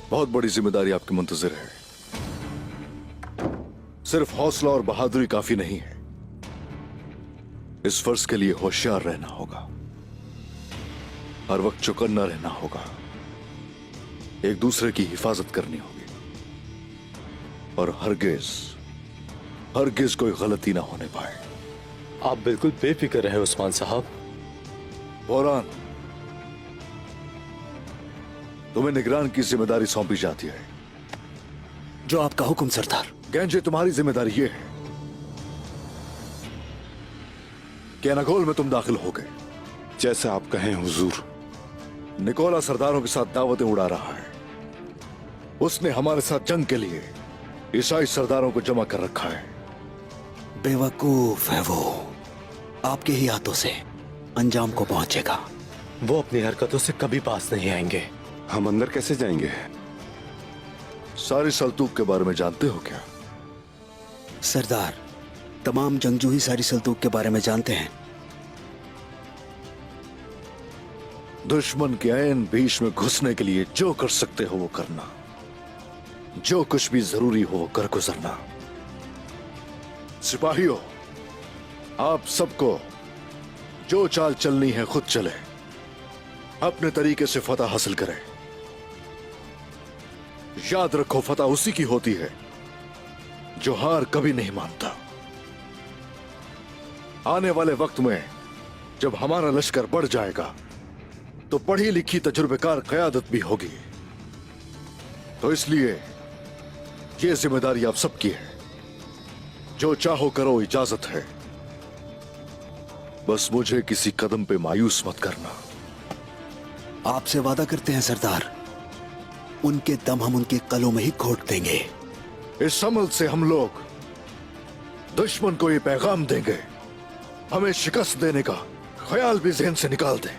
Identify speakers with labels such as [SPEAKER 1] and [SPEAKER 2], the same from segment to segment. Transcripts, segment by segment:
[SPEAKER 1] बहुत बड़ी जिम्मेदारी आपकी मुंतजिर है। सिर्फ हौसला और बहादुरी काफी नहीं है, इस फर्ज के लिए होशियार रहना होगा, हर वक्त चौकन्ना रहना होगा, एक दूसरे की हिफाजत करनी होगी और हरगिज कोई गलती ना होने पाए।
[SPEAKER 2] आप बिल्कुल बेफिक्र रहे उस्मान साहब।
[SPEAKER 1] बोरान, तुम्हें निगरान की जिम्मेदारी सौंपी जाती है।
[SPEAKER 3] जो आपका हुक्म सरदार।
[SPEAKER 1] गैंजे, तुम्हारी जिम्मेदारी यह है कि एनागोल में तुम दाखिल हो गए।
[SPEAKER 4] जैसा आप कहें हुजूर।
[SPEAKER 1] निकोला सरदारों के साथ दावतें उड़ा रहा है। उसने हमारे साथ जंग के लिए ईसाई सरदारों को जमा कर रखा है।
[SPEAKER 3] बेवकूफ है वो, आपके ही हाथों से अंजाम को पहुंचेगा।
[SPEAKER 2] वो अपनी हरकतों से कभी पास नहीं आएंगे।
[SPEAKER 4] हम अंदर कैसे जाएंगे?
[SPEAKER 1] सारी सल्तूक के बारे में जानते हो क्या?
[SPEAKER 3] सरदार, तमाम जंगजू ही सारी सल्तूक के बारे में जानते हैं।
[SPEAKER 1] दुश्मन के ऐन बीच में घुसने के लिए जो कर सकते हो वो करना, जो कुछ भी जरूरी हो वो कर गुजरना। सिपाहियों, आप सबको जो चाल चलनी है खुद चले, अपने तरीके से फतह हासिल करें। याद रखो, फतह उसी की होती है जो हार कभी नहीं मानता। आने वाले वक्त में जब हमारा लश्कर बढ़ जाएगा तो पढ़ी लिखी तजुर्बेकार क़यादत भी होगी। तो इसलिए यह जिम्मेदारी आप सबकी है। जो चाहो करो, इजाजत है। बस मुझे किसी कदम पे मायूस मत करना।
[SPEAKER 3] आपसे वादा करते हैं सरदार, उनके दम हम उनके कलों में ही घोट देंगे।
[SPEAKER 1] इस अमल से हम लोग दुश्मन को ये पैगाम देंगे, हमें शिकस्त देने का ख्याल भी ज़हन से निकाल दें।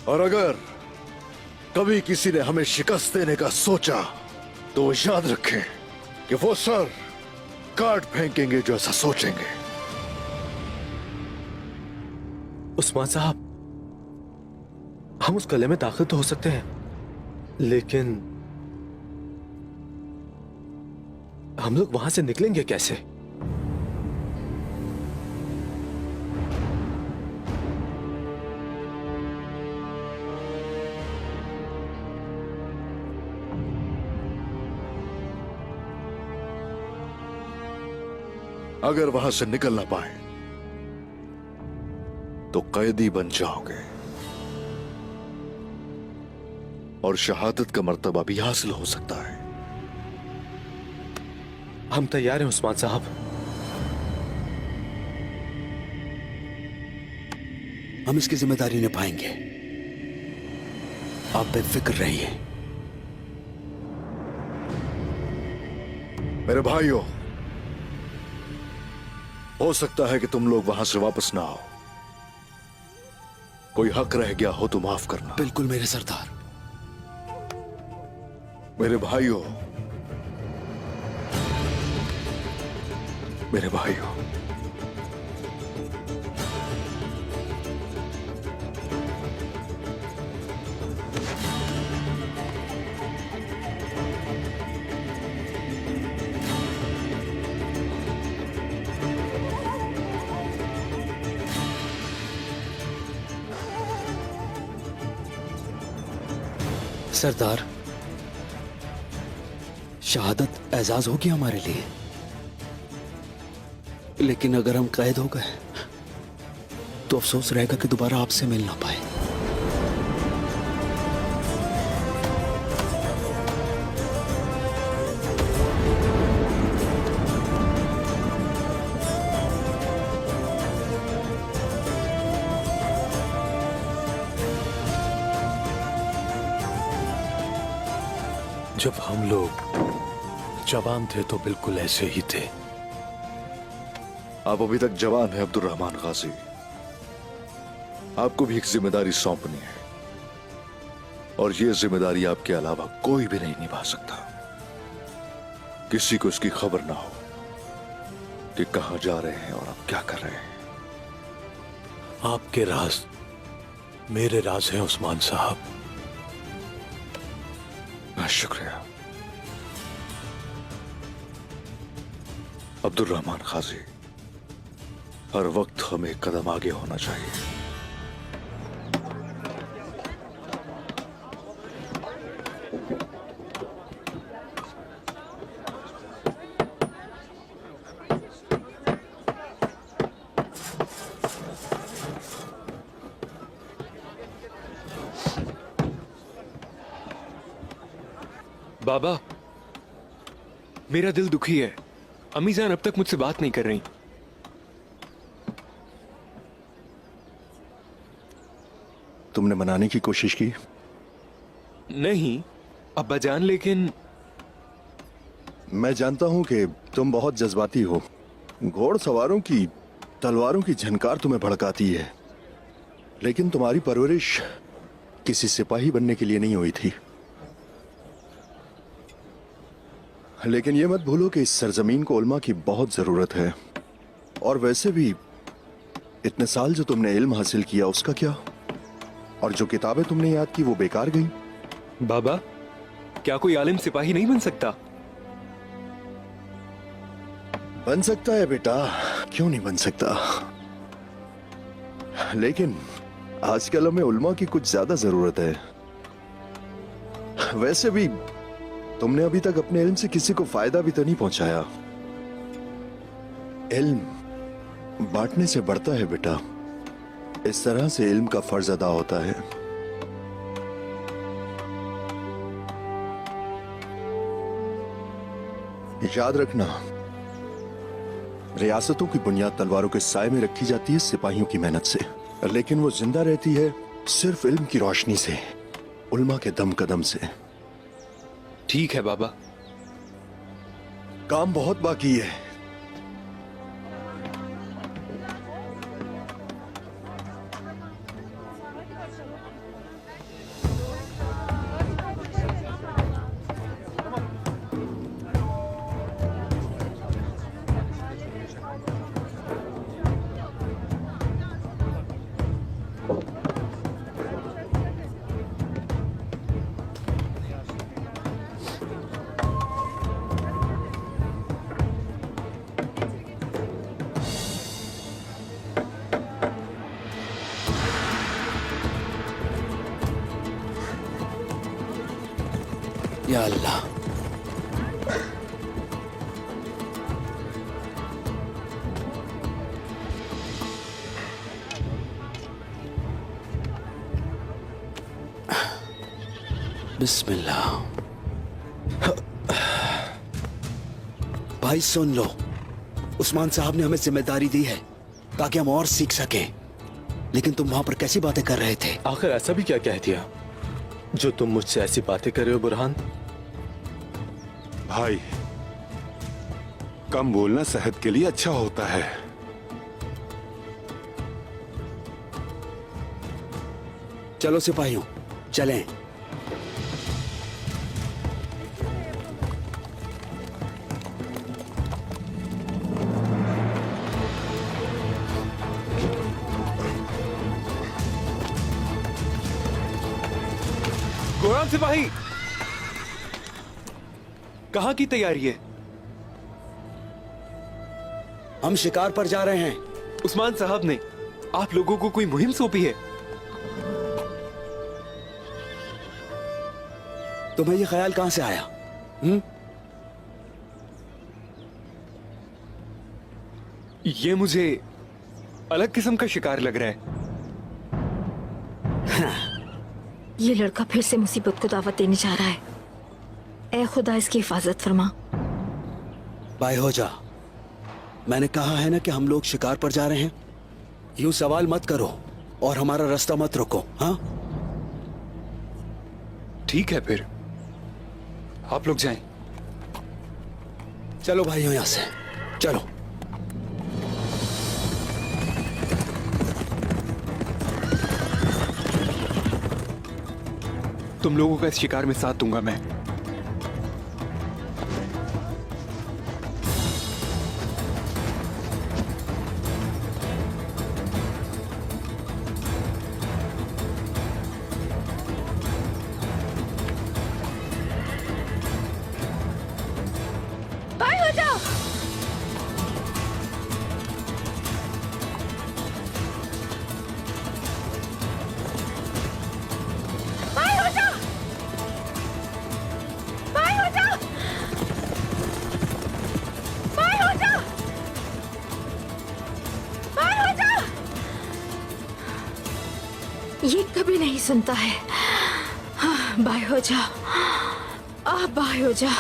[SPEAKER 1] और अगर कभी किसी ने हमें शिकस्त देने का सोचा तो याद रखें कि वो सर काट फेंकेंगे जो ऐसा सोचेंगे।
[SPEAKER 2] उस्मान साहब, हम उस कले में दाखिल तो हो सकते हैं, लेकिन हम लोग वहां से निकलेंगे कैसे?
[SPEAKER 1] अगर वहां से निकल ना पाए तो कैदी बन जाओगे और शहादत का मर्तबा भी हासिल हो सकता है।
[SPEAKER 2] हम तैयार हैं उस्मान साहब।
[SPEAKER 3] हम इसकी जिम्मेदारी निभाएंगे, आप बेफिक्र रहिए।
[SPEAKER 1] मेरे भाइयों, हो सकता है कि तुम लोग वहां से वापस ना आओ। कोई हक रह गया हो तो माफ करना।
[SPEAKER 3] बिल्कुल मेरे सरदार।
[SPEAKER 1] मेरे भाइयों, मेरे भाइयों,
[SPEAKER 3] सरदार, शहादत एजाज होगी हमारे लिए, लेकिन अगर हम कैद हो गए तो अफसोस रहेगा कि दोबारा आपसे मिल ना पाए।
[SPEAKER 2] जब हम लोग जवान थे तो बिल्कुल ऐसे ही थे।
[SPEAKER 1] आप अभी तक जवान हैं अब्दुल रहमान गाजी। आपको भी एक जिम्मेदारी सौंपनी है और यह जिम्मेदारी आपके अलावा कोई भी नहीं निभा सकता। किसी को इसकी खबर ना हो कि कहां जा रहे हैं और आप क्या कर रहे हैं।
[SPEAKER 2] आपके राज मेरे राज हैं उस्मान साहब।
[SPEAKER 1] शुक्रिया। अब्दुल रहमान खाजी, हर वक्त हमें एक कदम आगे होना चाहिए।
[SPEAKER 5] बाबा, मेरा दिल दुखी है। अम्मी जान अब तक मुझसे बात नहीं कर रही।
[SPEAKER 6] तुमने मनाने की कोशिश की?
[SPEAKER 5] नहीं अब्बा जान, लेकिन
[SPEAKER 6] मैं जानता हूं कि तुम बहुत जज्बाती हो। घोड़सवारों की तलवारों की झनकार तुम्हें भड़काती है, लेकिन तुम्हारी परवरिश किसी सिपाही बनने के लिए नहीं हुई थी। लेकिन यह मत भूलो कि इस सरजमीन को उल्मा की बहुत जरूरत है। और वैसे भी इतने साल जो तुमने इल्म हासिल किया उसका क्या? और जो किताबें तुमने याद की वो बेकार गई।
[SPEAKER 5] बाबा, क्या कोई आलिम सिपाही नहीं बन सकता?
[SPEAKER 6] बन सकता है बेटा, क्यों नहीं बन सकता। लेकिन आजकल हमें उल्मा की कुछ ज्यादा जरूरत है। वैसे भी तुमने अभी तक अपने इल्म से किसी को फायदा भी तो नहीं पहुंचाया। इल्म बांटने से बढ़ता है बेटा। इस तरह से इल्म का फर्ज अदा होता है। याद रखना, रियासतों की बुनियाद तलवारों के साए में रखी जाती है सिपाहियों की मेहनत से, लेकिन वो जिंदा रहती है सिर्फ इल्म की रोशनी से, उल्मा के दम कदम से।
[SPEAKER 5] ठीक है बाबा।
[SPEAKER 6] काम बहुत बाकी है।
[SPEAKER 3] या अल्लाह, बिस्मिल्लाह। भाई सुन लो, उस्मान साहब ने हमें जिम्मेदारी दी है ताकि हम और सीख सकें, लेकिन तुम वहां पर कैसी बातें कर रहे थे?
[SPEAKER 2] आखिर ऐसा भी क्या कह दिया जो तुम मुझसे ऐसी बातें कर रहे हो बुरहान?
[SPEAKER 4] भाई, कम बोलना सेहत के लिए अच्छा होता है।
[SPEAKER 3] चलो सिपाहियों, चलें।
[SPEAKER 5] गोराम सिपाही, कहां की तैयारी है?
[SPEAKER 3] हम शिकार पर जा रहे हैं।
[SPEAKER 5] उस्मान साहब ने आप लोगों को कोई मुहिम सौंपी है?
[SPEAKER 3] तुम्हें यह ख्याल कहां से आया?
[SPEAKER 5] ये मुझे अलग किस्म का शिकार लग रहा है।
[SPEAKER 7] ये लड़का फिर से मुसीबत को दावत देने जा रहा है। ऐ खुदा इसकी हिफाजत फरमा।
[SPEAKER 3] भाई हो जा, मैंने कहा है ना कि हम लोग शिकार पर जा रहे हैं। यूं सवाल मत करो और हमारा रास्ता मत रोको। हाँ,
[SPEAKER 5] ठीक है, फिर आप लोग जाएं।
[SPEAKER 3] चलो भाइयों, यहां से चलो।
[SPEAKER 5] तुम लोगों का इस शिकार में साथ दूंगा मैं।
[SPEAKER 7] कभी नहीं सुनता है। हाँ, बाय हो जा, आप बाय हो जा।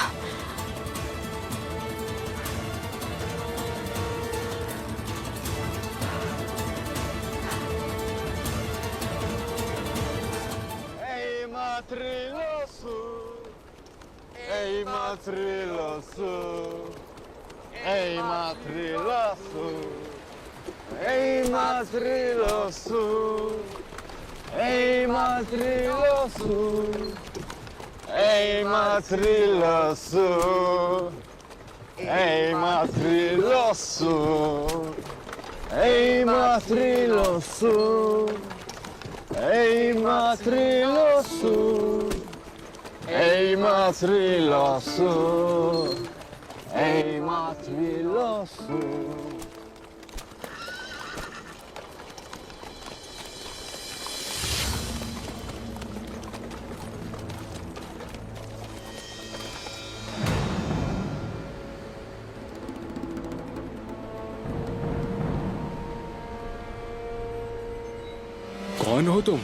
[SPEAKER 5] कौन हो तुम?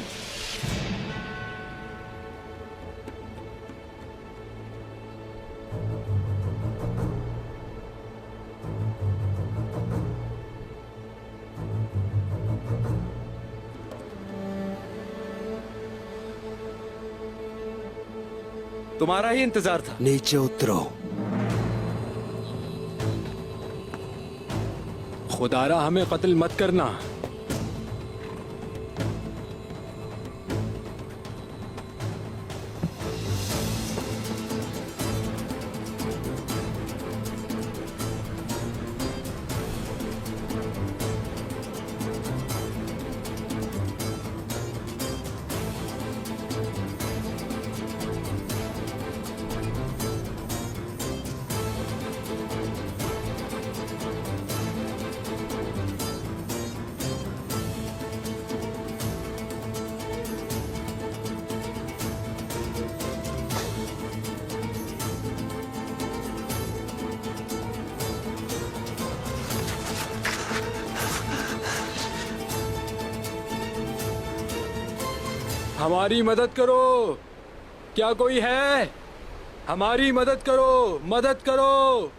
[SPEAKER 2] तुम्हारा ही इंतजार था।
[SPEAKER 3] नीचे उतरो।
[SPEAKER 5] खुदारा हमें कत्ल मत करना। हमारी मदद करो। क्या कोई है? हमारी मदद करो, मदद करो।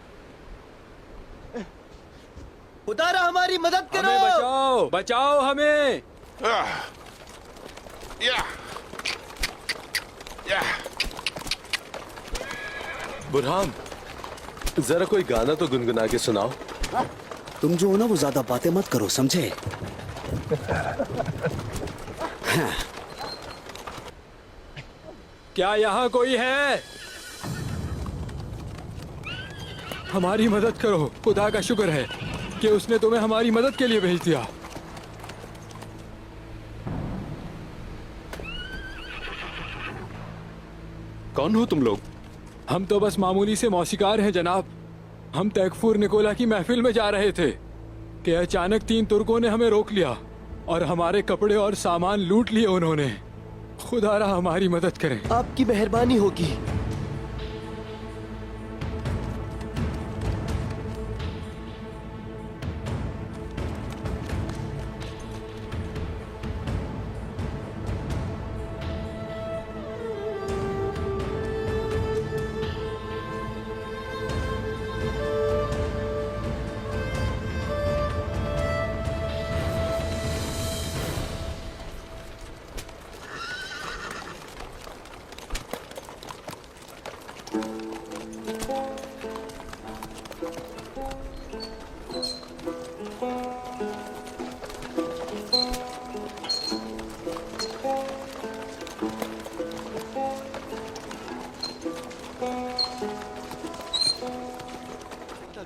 [SPEAKER 3] खुदारा हमारी मदद करो।
[SPEAKER 5] हमें बचाओ, बचाओ हमें।
[SPEAKER 2] बुरहान, जरा कोई गाना तो गुनगुना के सुनाओ।
[SPEAKER 3] तुम जो हो ना वो ज्यादा बातें मत करो, समझे? हाँ।
[SPEAKER 5] क्या यहाँ कोई है? हमारी मदद करो। खुदा का शुक्र है कि उसने तुम्हें हमारी मदद के लिए भेज दिया।
[SPEAKER 2] कौन हो तुम लोग?
[SPEAKER 5] हम तो बस मामूली से मौसीकार हैं जनाब। हम तैकफूर निकोला की महफिल में जा रहे थे कि अचानक 3 तुर्कों ने हमें रोक लिया और हमारे कपड़े और सामान लूट लिए उन्होंने। खुदारा हमारी मदद करें।
[SPEAKER 2] आपकी मेहरबानी होगी।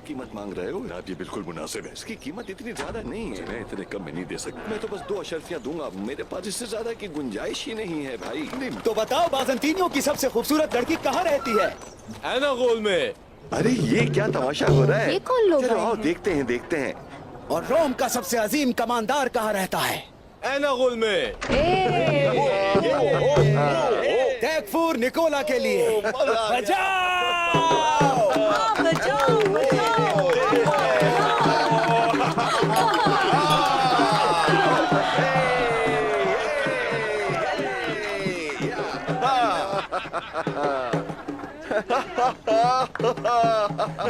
[SPEAKER 8] कीमत मांग रहे हो?
[SPEAKER 4] आप ये बिल्कुल मुनासिब है।
[SPEAKER 8] इसकी कीमत इतनी ज्यादा नहीं है।
[SPEAKER 4] मैं इतने कम में नहीं दे सकता।
[SPEAKER 8] मैं तो बस 2 अशर्फियां दूंगा। मेरे पास इससे ज्यादा की गुंजाइश ही नहीं है भाई।
[SPEAKER 3] तो बताओ, बाज़ंतीनियों की सबसे खूबसूरत लड़की कहाँ रहती है?
[SPEAKER 2] एनागोल में।
[SPEAKER 8] अरे ये क्या तमाशा हो रहा है?
[SPEAKER 7] ये कौन लोग
[SPEAKER 8] चलो
[SPEAKER 7] आए
[SPEAKER 8] आओ
[SPEAKER 7] हैं?
[SPEAKER 8] देखते हैं, देखते हैं।
[SPEAKER 3] और रोम का सबसे अजीम कमांडर कहाँ रहता है?
[SPEAKER 2] एनागोल में।
[SPEAKER 3] तैकफूर निकोला के लिए बचाओ!
[SPEAKER 7] बचाओ, बचाओ।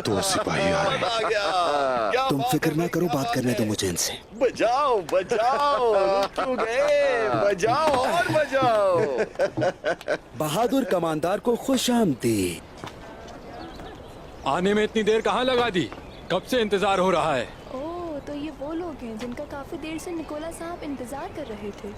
[SPEAKER 6] दो सिपाही आ रहे हैं।
[SPEAKER 8] आ गया। क्या
[SPEAKER 3] तुम
[SPEAKER 8] बात
[SPEAKER 3] फिक्र
[SPEAKER 8] है
[SPEAKER 3] ना करो,
[SPEAKER 8] भाई,
[SPEAKER 3] बात करने दो मुझे इनसे।
[SPEAKER 8] बजाओ बजाओ, क्यों गए? बजाओ और बजाओ।
[SPEAKER 3] बहादुर कमांडर को खुश आमदीद।
[SPEAKER 5] आने में इतनी देर कहाँ लगा दी? कब से इंतजार हो रहा है?
[SPEAKER 9] ओह, तो ये वो लोग हैं जिनका काफी देर से निकोला साहब इंतजार कर रहे थे।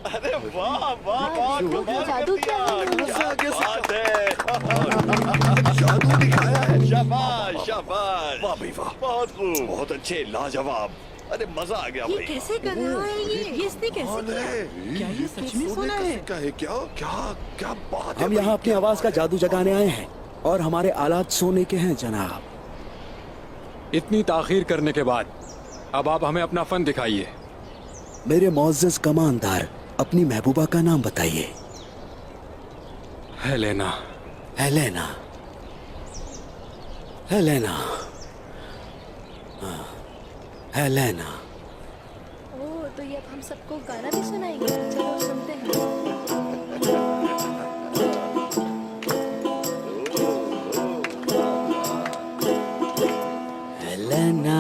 [SPEAKER 8] अरे वाह वाह वाह,
[SPEAKER 9] शुरू
[SPEAKER 8] कमाल कर
[SPEAKER 9] जादू
[SPEAKER 8] दिया।
[SPEAKER 9] क्या है?
[SPEAKER 8] क्या बात है। जादू दिखाया है। शाबाश शाबाश, वाह भाई वाह, बहुत खूब, बहुत अच्छे, लाजवाब। अरे मजा आ गया
[SPEAKER 7] ये
[SPEAKER 8] भाई।
[SPEAKER 7] कैसे कर रहा है? ये इसने कैसे किया?
[SPEAKER 6] क्या ये सच में सोना है? क्या है? क्या क्या क्या बात है?
[SPEAKER 3] हम यहाँ अपनी आवाज का जादू जगाने आए हैं और हमारे आलात सोने के हैं जनाब।
[SPEAKER 5] इतनी ताखीर करने के बाद अब आप हमें अपना फन दिखाइए।
[SPEAKER 3] मेरे मोअज़्ज़ज़ कमांडर, अपनी महबूबा का नाम बताइए।
[SPEAKER 5] हेलेना।
[SPEAKER 3] हेलेना। हेलेना। हाँ, हेलेना।
[SPEAKER 9] ओह, तो ये अब हम सबको गाना भी सुनाएंगे। चलो सुनते हैं।
[SPEAKER 3] हेलेना,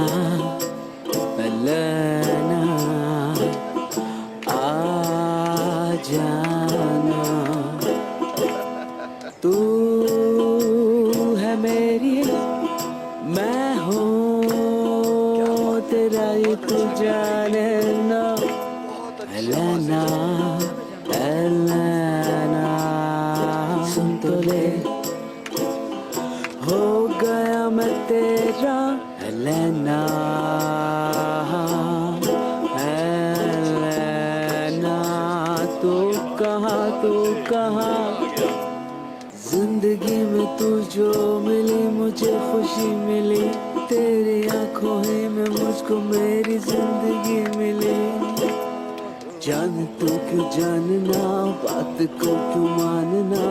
[SPEAKER 3] हेलेना, आ जाना, तू है मेरी, मैं हूँ तेरा, ये तू जाने ना। हेलेना, हेलेना, सुन तो ले, हो गया मैं तेरा। हेलेना, हेलेना, तू कहाँ जिंदगी में तू जो मिली, मुझे खुशी मिली, तेरी आंखों ही में मुझको मेरी जिंदगी मिली। जान तू क्यों जानना, बात को क्यों मानना।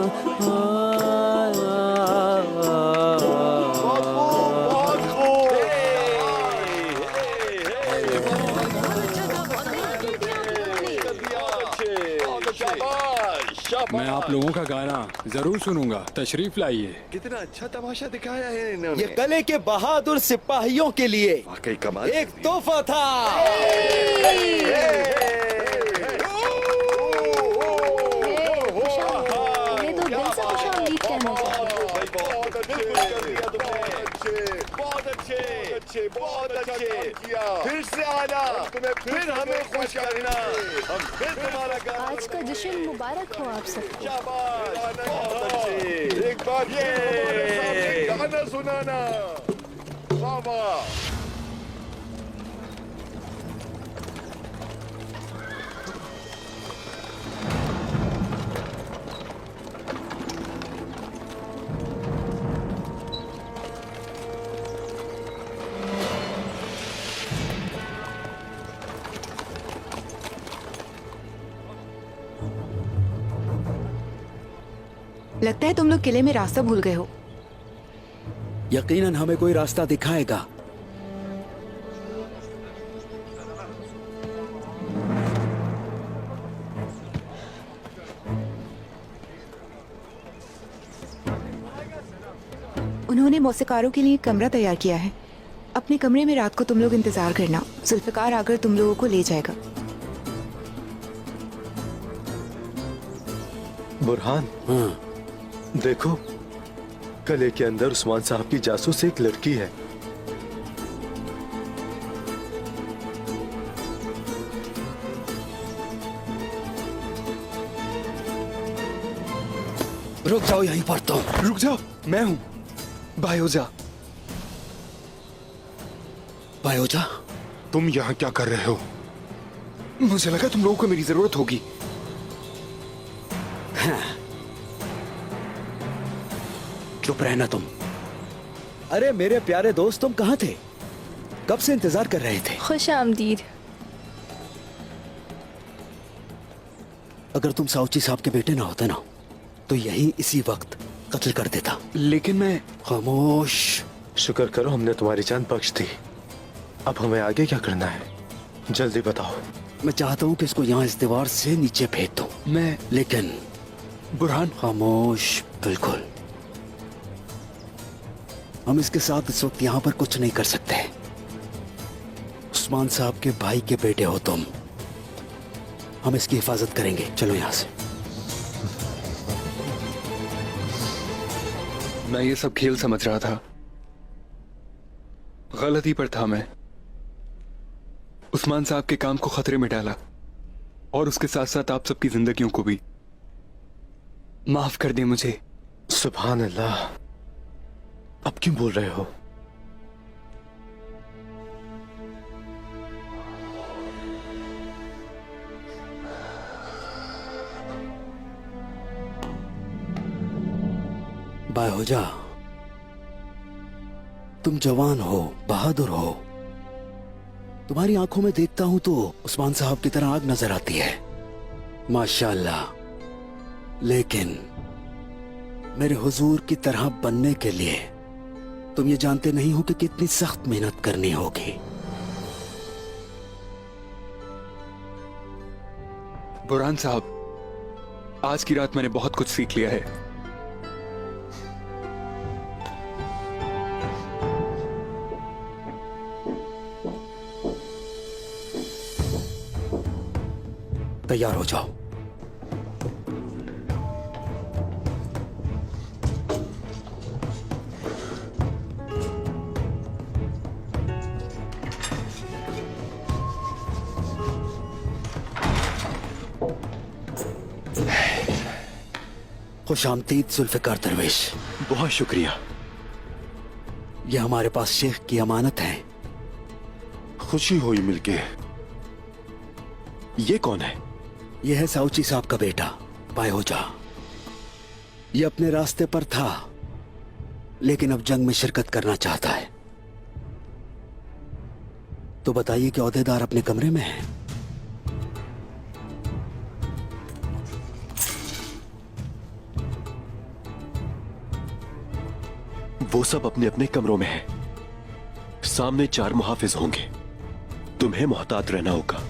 [SPEAKER 5] मैं आप लोगों का गाना जरूर सुनूंगा। तशरीफ लाइए।
[SPEAKER 8] कितना अच्छा तमाशा दिखाया है इन्होंने।
[SPEAKER 3] ये कले के बहादुर सिपाहियों के लिए
[SPEAKER 8] वाकई कमाल
[SPEAKER 3] एक तोहफा था।
[SPEAKER 9] ये तो दिल से खुश आमदीद कहना चाहिए।
[SPEAKER 8] बहुत अच्छे, बहुत अच्छे। फिर से आना, फिर हमें खुश करना, हम फिर तुम्हारा काम।
[SPEAKER 9] आज का जश्न मुबारक हो आप सबको।
[SPEAKER 8] शाबाश, बहुत अच्छे। एक बार ये गाना सुनाना। वाह वाह।
[SPEAKER 10] लगता है तुम लोग किले में रास्ता भूल गए हो।
[SPEAKER 3] यकीनन हमें कोई रास्ता दिखाएगा।
[SPEAKER 10] उन्होंने मौसीकारों के लिए एक कमरा तैयार किया है। अपने कमरे में रात को तुम लोग इंतजार करना, जुल्फिकार आकर तुम लोगों को ले जाएगा।
[SPEAKER 2] बुरहान,
[SPEAKER 3] हाँ,
[SPEAKER 2] देखो कले के अंदर उस्मान साहब की जासूस एक लड़की है।
[SPEAKER 3] रुक जाओ यहीं पर तुम।
[SPEAKER 11] रुक जाओ, मैं हूं बायोजा।
[SPEAKER 3] बायोजा,
[SPEAKER 11] तुम यहाँ क्या कर रहे हो? मुझे लगा तुम लोगों को मेरी जरूरत होगी।
[SPEAKER 3] चुप रहना तुम। अरे मेरे प्यारे दोस्त, तुम कहाँ थे? कब से इंतजार कर रहे थे?
[SPEAKER 9] खुश आमदीद।
[SPEAKER 3] अगर तुम साउची साहब के बेटे ना होते ना, तो यही इसी वक्त कत्ल कर देता।
[SPEAKER 11] लेकिन मैं...
[SPEAKER 3] खामोश।
[SPEAKER 2] शुक्र करो हमने तुम्हारी जान बख्श दी। अब हमें आगे क्या करना है, जल्दी बताओ।
[SPEAKER 3] मैं चाहता हूं कि इसको यहाँ इस दीवार से नीचे फेंक दूं,
[SPEAKER 5] मैं
[SPEAKER 3] लेकिन
[SPEAKER 5] बुरहान,
[SPEAKER 3] खामोश, बिल्कुल। हम इसके साथ इस वक्त यहाँ पर कुछ नहीं कर सकते। उस्मान साहब के भाई के बेटे हो तुम, हम इसकी हिफाजत करेंगे। चलो यहाँ से।
[SPEAKER 5] मैं ये सब खेल समझ रहा था, गलती पर था मैं। उस्मान साहब के काम को खतरे में डाला और उसके साथ साथ आप सबकी जिंदगियों को भी। माफ कर दे मुझे।
[SPEAKER 2] सुभान अल्लाह, अब क्यों बोल रहे हो?
[SPEAKER 3] बायहोजा, तुम जवान हो, बहादुर हो। तुम्हारी आंखों में देखता हूं तो उस्मान साहब की तरह आग नजर आती है, माशाअल्लाह। लेकिन मेरे हुजूर की तरह बनने के लिए तुम ये जानते नहीं हो कि कितनी सख्त मेहनत करनी होगी।
[SPEAKER 5] बुरहान साहब, आज की रात मैंने बहुत कुछ सीख लिया है।
[SPEAKER 3] तैयार हो जाओ। खुश आमदीद जुल्फिकार दरवेश।
[SPEAKER 6] बहुत शुक्रिया।
[SPEAKER 3] ये हमारे पास शेख की अमानत है।
[SPEAKER 6] खुशी हुई मिलके। ये कौन है?
[SPEAKER 3] ये है साउची साहब का बेटा बायहोजा। ये अपने रास्ते पर था, लेकिन अब जंग में शिरकत करना चाहता है। तो बताइए कि ओहदेदार अपने कमरे में है?
[SPEAKER 6] वो सब अपने अपने कमरों में हैं। सामने 4 मुहाफिज होंगे। तुम्हें मोहतात रहना होगा।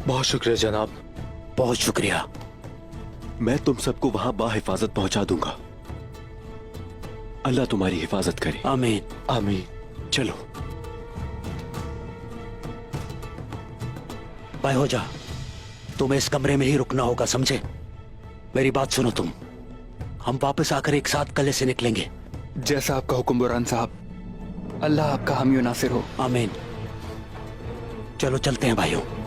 [SPEAKER 2] बहुत शुक्रिया जनाब।
[SPEAKER 3] बहुत शुक्रिया।
[SPEAKER 6] मैं तुम सबको वहां बाहिफाजत पहुंचा दूंगा। अल्लाह तुम्हारी हिफाजत करे।
[SPEAKER 3] आमीन।
[SPEAKER 2] आमीन।
[SPEAKER 6] चलो।
[SPEAKER 3] बायहोजा, तुम्हें इस कमरे में ही रुकना होगा, समझे? मेरी बात सुनो तुम। हम वापस आकर एक साथ कले से निकलेंगे।
[SPEAKER 5] जैसा आपका हुक्म बुरहान साहब। अल्लाह आपका हामी नासिर हो।
[SPEAKER 3] आमीन। चलो चलते हैं भाइयों।